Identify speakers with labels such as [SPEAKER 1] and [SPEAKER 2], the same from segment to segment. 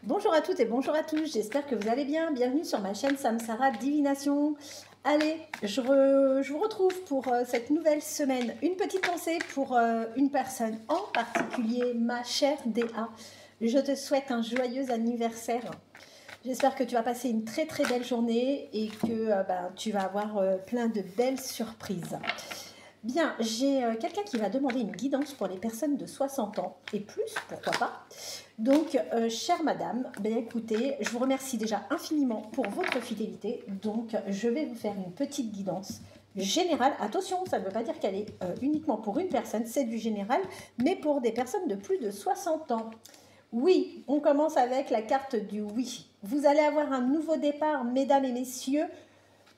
[SPEAKER 1] Bonjour à toutes et bonjour à tous, j'espère que vous allez bien. Bienvenue sur ma chaîne Samsara Divination. Allez, je vous retrouve pour cette nouvelle semaine. Une petite pensée pour une personne en particulier, ma chère DA. Je te souhaite un joyeux anniversaire. J'espère que tu vas passer une très très belle journée et que tu vas avoir plein de belles surprises. Bien, j'ai quelqu'un qui va demander une guidance pour les personnes de 60 ans et plus, pourquoi pas. Donc, chère madame, écoutez, je vous remercie déjà infiniment pour votre fidélité. Donc, je vais vous faire une petite guidance générale. Attention, ça ne veut pas dire qu'elle est uniquement pour une personne, c'est du général, mais pour des personnes de plus de 60 ans. Oui, on commence avec la carte du oui. Vous allez avoir un nouveau départ, mesdames et messieurs.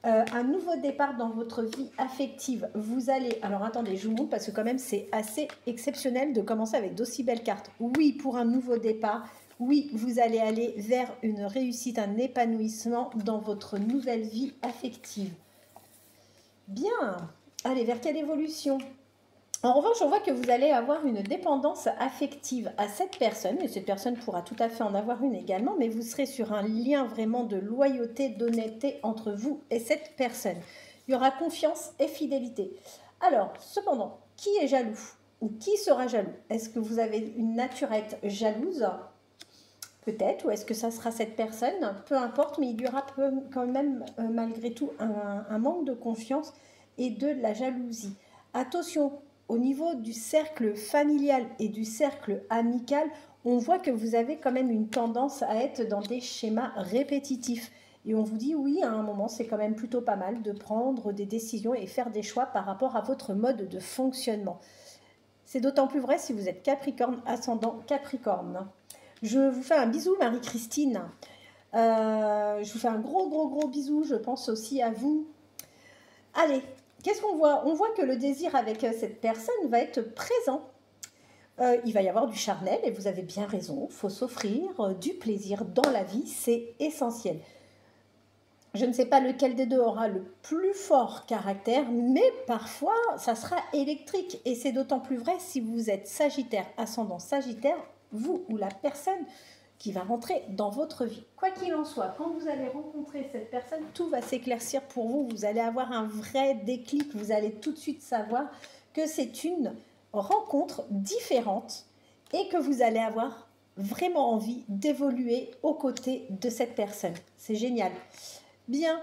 [SPEAKER 1] Un nouveau départ dans votre vie affective. Vous allez... Alors attendez, je vous montre parce que quand même c'est assez exceptionnel de commencer avec d'aussi belles cartes. Oui, pour un nouveau départ. Oui, vous allez aller vers une réussite, un épanouissement dans votre nouvelle vie affective. Bien. Allez, vers quelle évolution ? En revanche, on voit que vous allez avoir une dépendance affective à cette personne, et cette personne pourra tout à fait en avoir une également, mais vous serez sur un lien vraiment de loyauté, d'honnêteté entre vous et cette personne. Il y aura confiance et fidélité. Alors, cependant, qui est jaloux ou qui sera jaloux? Est-ce que vous avez une naturette jalouse? Peut-être, ou est-ce que ça sera cette personne? Peu importe, mais il y aura quand même malgré tout un manque de confiance et de la jalousie. Attention, au niveau du cercle familial et du cercle amical, on voit que vous avez quand même une tendance à être dans des schémas répétitifs. Et on vous dit oui, à un moment, c'est quand même plutôt pas mal de prendre des décisions et faire des choix par rapport à votre mode de fonctionnement. C'est d'autant plus vrai si vous êtes Capricorne, ascendant Capricorne. Je vous fais un bisou, Marie-Christine. Je vous fais un gros bisou. Je pense aussi à vous. Allez, qu'est-ce qu'on voit? On voit que le désir avec cette personne va être présent. Il va y avoir du charnel et vous avez bien raison. Il faut s'offrir du plaisir dans la vie. C'est essentiel. Je ne sais pas lequel des deux aura le plus fort caractère, mais parfois, ça sera électrique. Et c'est d'autant plus vrai si vous êtes Sagittaire, ascendant Sagittaire, vous ou la personne qui va rentrer dans votre vie. Quoi qu'il en soit, quand vous allez rencontrer cette personne, tout va s'éclaircir pour vous. Vous allez avoir un vrai déclic. Vous allez tout de suite savoir que c'est une rencontre différente et que vous allez avoir vraiment envie d'évoluer aux côtés de cette personne. C'est génial. Bien,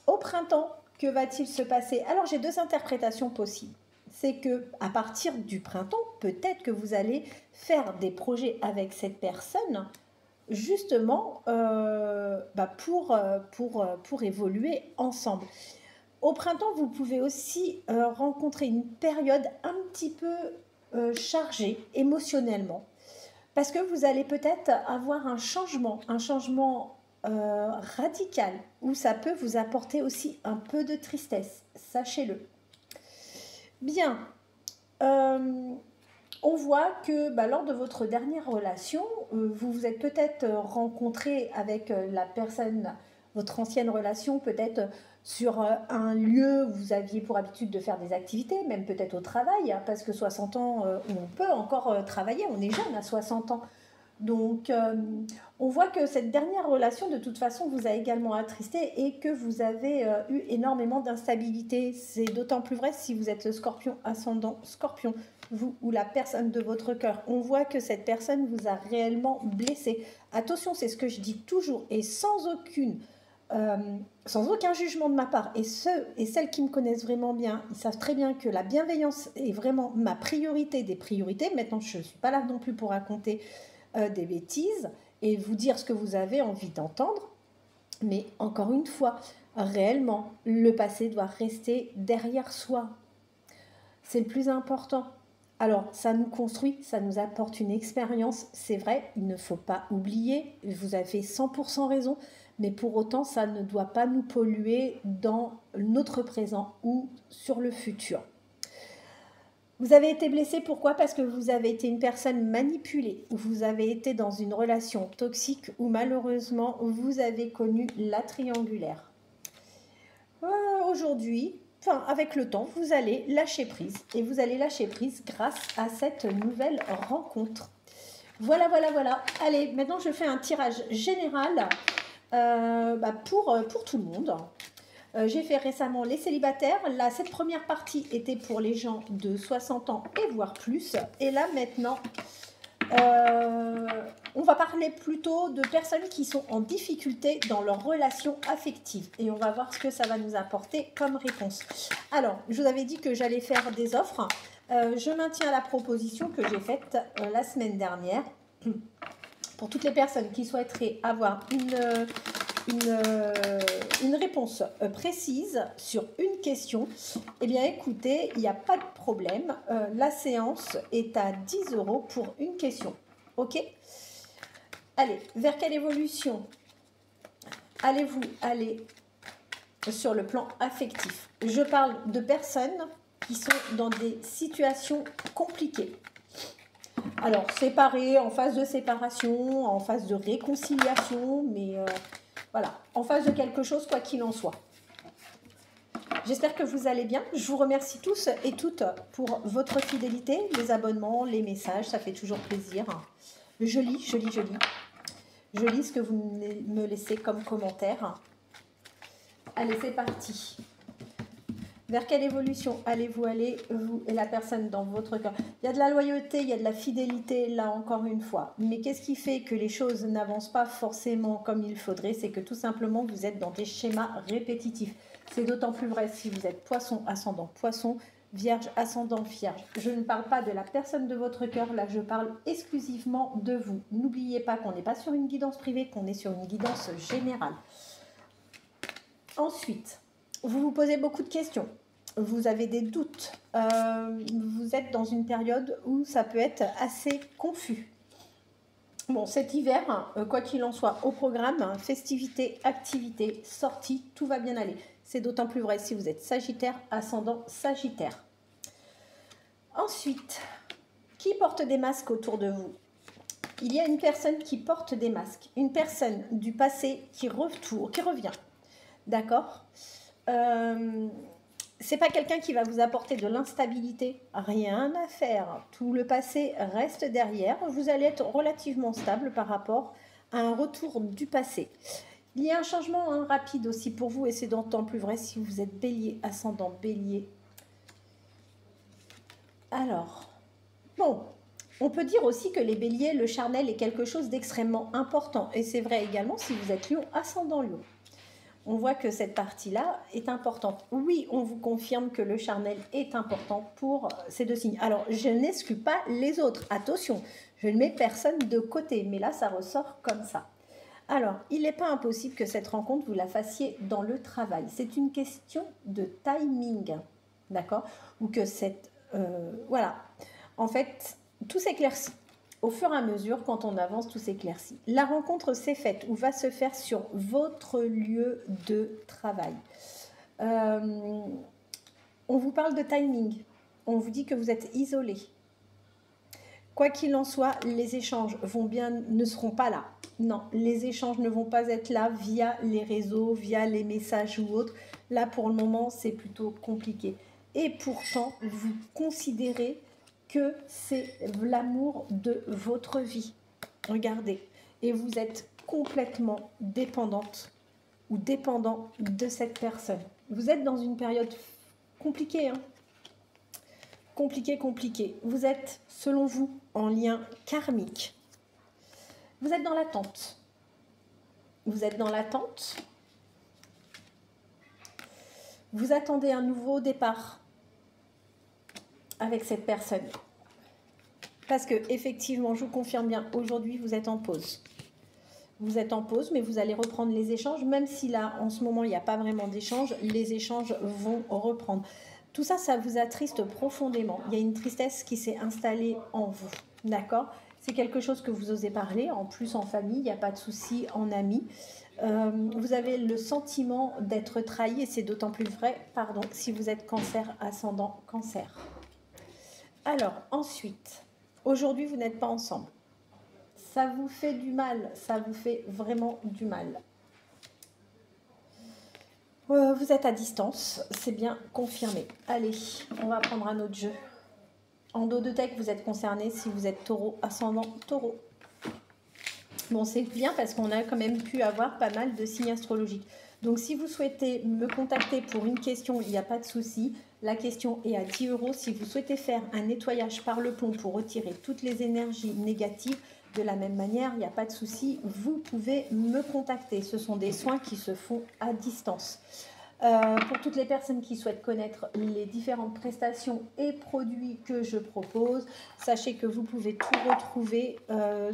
[SPEAKER 1] au printemps, que va-t-il se passer? Alors, j'ai deux interprétations possibles. C'est que à partir du printemps, peut-être que vous allez faire des projets avec cette personne, justement pour évoluer ensemble. Au printemps, vous pouvez aussi rencontrer une période un petit peu chargée émotionnellement, parce que vous allez peut-être avoir un changement radical, où ça peut vous apporter aussi un peu de tristesse, sachez-le. Bien, on voit que lors de votre dernière relation, vous vous êtes peut-être rencontré avec la personne, votre ancienne relation, peut-être sur un lieu où vous aviez pour habitude de faire des activités, même peut-être au travail, hein, parce que 60 ans, on peut encore travailler, on est jeune à 60 ans. Donc, on voit que cette dernière relation, de toute façon, vous a également attristé et que vous avez eu énormément d'instabilité. C'est d'autant plus vrai si vous êtes Scorpion, ascendant Scorpion, vous ou la personne de votre cœur. On voit que cette personne vous a réellement blessé. Attention, c'est ce que je dis toujours et sans aucun jugement de ma part. Et ceux et celles qui me connaissent vraiment bien, ils savent très bien que la bienveillance est vraiment ma priorité des priorités. Maintenant, je ne suis pas là non plus pour raconter des bêtises et vous dire ce que vous avez envie d'entendre, mais encore une fois, réellement, le passé doit rester derrière soi. C'est le plus important. Alors, ça nous construit, ça nous apporte une expérience, c'est vrai, il ne faut pas oublier, vous avez 100% raison, mais pour autant, ça ne doit pas nous polluer dans notre présent ou sur le futur. Vous avez été blessé, pourquoi? Parce que vous avez été une personne manipulée, vous avez été dans une relation toxique où malheureusement vous avez connu la triangulaire. Aujourd'hui, avec le temps, vous allez lâcher prise et vous allez lâcher prise grâce à cette nouvelle rencontre. Voilà, voilà, voilà. Allez, maintenant je fais un tirage général pour tout le monde. J'ai fait récemment les célibataires. Là, cette première partie était pour les gens de 60 ans et voire plus. Et là, maintenant, on va parler plutôt de personnes qui sont en difficulté dans leurs relations affectives. Et on va voir ce que ça va nous apporter comme réponse. Alors, je vous avais dit que j'allais faire des offres. Je maintiens la proposition que j'ai faite la semaine dernière. Pour toutes les personnes qui souhaiteraient avoir une réponse précise sur une question, eh bien écoutez, il n'y a pas de problème. La séance est à 10 € pour une question. Ok? Allez, vers quelle évolution allez-vous aller sur le plan affectif? Je parle de personnes qui sont dans des situations compliquées. Alors, séparés, en phase de séparation, en phase de réconciliation, mais voilà, en phase de quelque chose, quoi qu'il en soit. J'espère que vous allez bien. Je vous remercie tous et toutes pour votre fidélité, les abonnements, les messages, ça fait toujours plaisir. Je lis ce que vous me laissez comme commentaire. Allez, c'est parti. Vers quelle évolution allez-vous aller, vous et la personne dans votre cœur? Il y a de la loyauté, il y a de la fidélité, là encore une fois. Mais qu'est-ce qui fait que les choses n'avancent pas forcément comme il faudrait? C'est que tout simplement, vous êtes dans des schémas répétitifs. C'est d'autant plus vrai si vous êtes poisson, ascendant poisson, vierge, ascendant vierge. Je ne parle pas de la personne de votre cœur, là je parle exclusivement de vous. N'oubliez pas qu'on n'est pas sur une guidance privée, qu'on est sur une guidance générale. Ensuite, vous vous posez beaucoup de questions. Vous avez des doutes, vous êtes dans une période où ça peut être assez confus. Bon, cet hiver, quoi qu'il en soit, au programme, festivités, activités, sorties, tout va bien aller. C'est d'autant plus vrai si vous êtes Sagittaire, ascendant Sagittaire. Ensuite, qui porte des masques autour de vous? Il y a une personne qui porte des masques, une personne du passé qui revient, d'accord? C'est pas quelqu'un qui va vous apporter de l'instabilité, rien à faire. Tout le passé reste derrière. Vous allez être relativement stable par rapport à un retour du passé. Il y a un changement rapide aussi pour vous et c'est d'autant plus vrai si vous êtes Bélier, ascendant Bélier. Alors, bon, on peut dire aussi que les Béliers, le charnel est quelque chose d'extrêmement important. Et c'est vrai également si vous êtes Lion, ascendant Lion. On voit que cette partie-là est importante. Oui, on vous confirme que le charnel est important pour ces deux signes. Alors, je n'exclus pas les autres. Attention, je ne mets personne de côté, mais là, ça ressort comme ça. Alors, il n'est pas impossible que cette rencontre, vous la fassiez dans le travail. C'est une question de timing, d'accord? Ou que cette... voilà. En fait, tout s'éclaircit. Au fur et à mesure, quand on avance, tout s'éclaircit. La rencontre s'est faite ou va se faire sur votre lieu de travail. On vous parle de timing. On vous dit que vous êtes isolé. Quoi qu'il en soit, les échanges ne seront pas là. Non, les échanges ne vont pas être là via les réseaux, via les messages ou autres. Là, pour le moment, c'est plutôt compliqué. Et pourtant, vous considérez que c'est l'amour de votre vie. Regardez. Et vous êtes complètement dépendante ou dépendant de cette personne. Vous êtes dans une période compliquée, hein. Compliqué. Vous êtes, selon vous, en lien karmique. Vous êtes dans l'attente. Vous êtes dans l'attente. Vous attendez un nouveau départ avec cette personne. Parce que, effectivement, je vous confirme bien, aujourd'hui, vous êtes en pause. Vous êtes en pause, mais vous allez reprendre les échanges, même si là, en ce moment, il n'y a pas vraiment d'échanges, les échanges vont reprendre. Tout ça, ça vous attriste profondément. Il y a une tristesse qui s'est installée en vous, d'accord? C'est quelque chose que vous osez parler, en plus en famille, il n'y a pas de souci, en amis. Vous avez le sentiment d'être trahi, et c'est d'autant plus vrai, si vous êtes cancer, ascendant cancer. Alors, ensuite, aujourd'hui, vous n'êtes pas ensemble. Ça vous fait du mal, ça vous fait vraiment du mal. Vous êtes à distance, c'est bien confirmé. Allez, on va prendre un autre jeu. En dos de tech, vous êtes concerné si vous êtes taureau, ascendant taureau. Bon, c'est bien parce qu'on a quand même pu avoir pas mal de signes astrologiques. Donc, si vous souhaitez me contacter pour une question, il n'y a pas de souci. La question est à 10 €. Si vous souhaitez faire un nettoyage par le plomb pour retirer toutes les énergies négatives, de la même manière, il n'y a pas de souci. Vous pouvez me contacter. Ce sont des soins qui se font à distance. Pour toutes les personnes qui souhaitent connaître les différentes prestations et produits que je propose, sachez que vous pouvez tout retrouver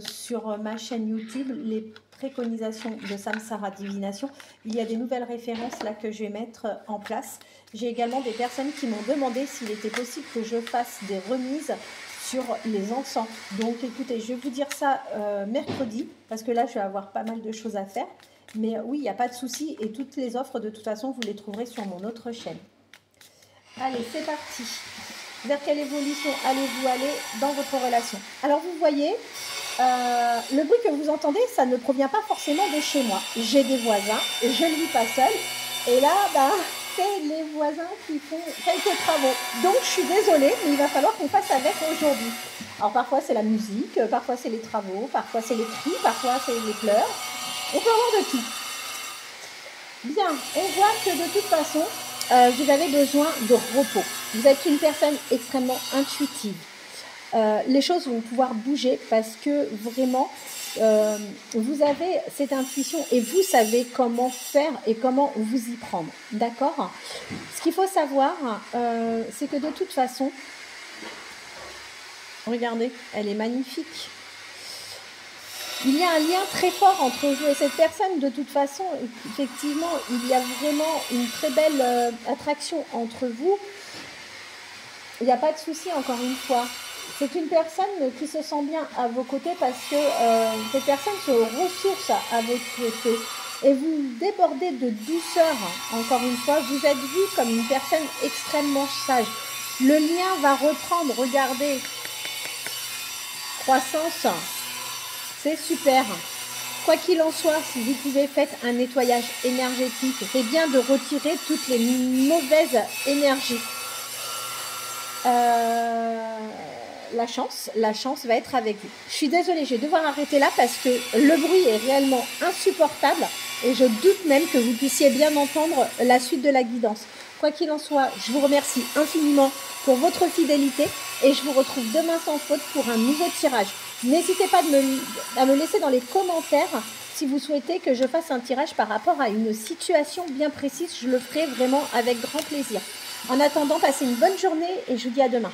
[SPEAKER 1] sur ma chaîne YouTube, les préconisations de Samsara Divination. Il y a des nouvelles références là que je vais mettre en place. J'ai également des personnes qui m'ont demandé s'il était possible que je fasse des remises sur les encens. Donc écoutez, je vais vous dire ça mercredi, parce que là je vais avoir pas mal de choses à faire. Mais oui, il n'y a pas de souci et toutes les offres, de toute façon, vous les trouverez sur mon autre chaîne. Allez, c'est parti. Vers quelle évolution allez-vous aller dans votre relation? Alors, vous voyez, le bruit que vous entendez, ça ne provient pas forcément de chez moi. J'ai des voisins, je ne vis pas seule. Et là, c'est les voisins qui font quelques travaux. Donc, je suis désolée, mais il va falloir qu'on fasse avec aujourd'hui. Alors, parfois, c'est la musique, parfois, c'est les travaux, parfois, c'est les cris, parfois, c'est les pleurs. On peut avoir de tout. Bien, on voit que de toute façon, vous avez besoin de repos. Vous êtes une personne extrêmement intuitive. Les choses vont pouvoir bouger parce que vraiment, vous avez cette intuition et vous savez comment faire et comment vous y prendre. D'accord? Ce qu'il faut savoir, c'est que de toute façon, regardez, elle est magnifique. Il y a un lien très fort entre vous et cette personne. De toute façon, effectivement, il y a vraiment une très belle attraction entre vous. Il n'y a pas de souci, encore une fois. C'est une personne qui se sent bien à vos côtés parce que cette personne se ressource à vos côtés. Et vous débordez de douceur, encore une fois. Vous êtes vu comme une personne extrêmement sage. Le lien va reprendre, regardez. Croissance. C'est super. Quoi qu'il en soit, si vous pouvez faire un nettoyage énergétique, c'est bien de retirer toutes les mauvaises énergies. La chance va être avec vous. Je suis désolée, je vais devoir arrêter là parce que le bruit est réellement insupportable et je doute même que vous puissiez bien entendre la suite de la guidance. Quoi qu'il en soit, je vous remercie infiniment pour votre fidélité et je vous retrouve demain sans faute pour un nouveau tirage. N'hésitez pas à me laisser dans les commentaires si vous souhaitez que je fasse un tirage par rapport à une situation bien précise. Je le ferai vraiment avec grand plaisir. En attendant, passez une bonne journée et je vous dis à demain.